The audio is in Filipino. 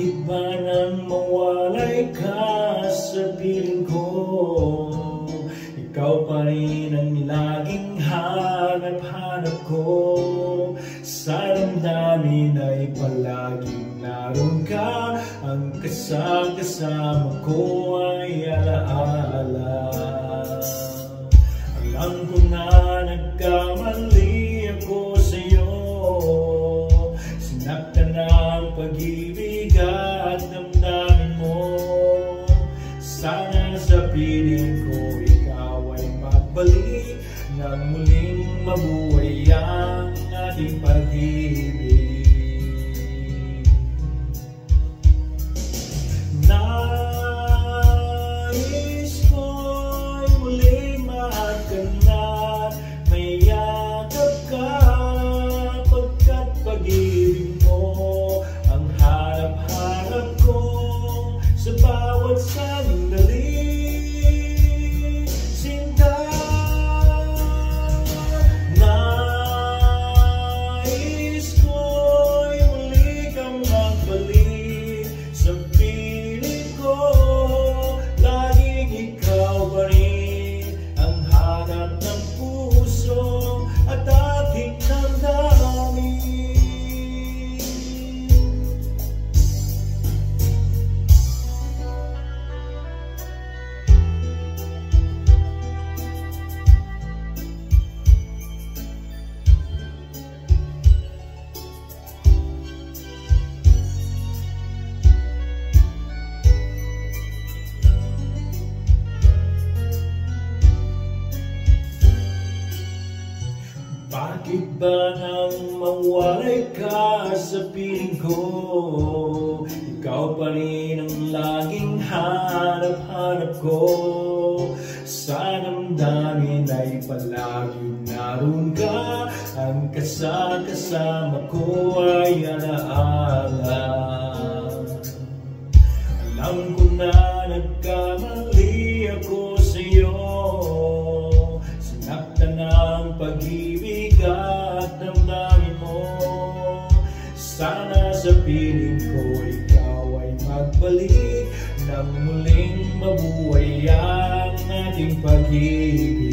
Bakit ba nang mawalay ka sa piling ko? Ikaw pa rin ang laging hanap-hanap ko. Sa damdamin ay palaging naroon ka. Ang kasama ko ay alaala. Alam ko na nagkamali ako sa'yo. Sinaktan ang pag-ibig at damdamin mo. Sana sa piling ko ikaw ay magbalik nang muling mabuhay ang ating pag-ibig. Nais ko'y muling maagkanat, may yakap ka, pagkat pag-ibig mo ang hanap-hanap ko sa bawat sandali. Sinta, nais ko'y muli kang magbalik sa piling ko. Laging ikaw pa rin ang hanap ng puso at ating damdamin. Bakit ba nang mawalay ka sa piling ko? Ikaw pa rin ang laging hanap-hanap ko. Sa damdamin ay palaging naroon ka. Ang kasama ko ay alaala. Alam ko na nagkamali ako sa'yo. Sinaktan ang pag-ibig at damdamin mo. Sana sa piling ko ikaw ay magbalik nang muling mabuhay ang ating pag-ibig.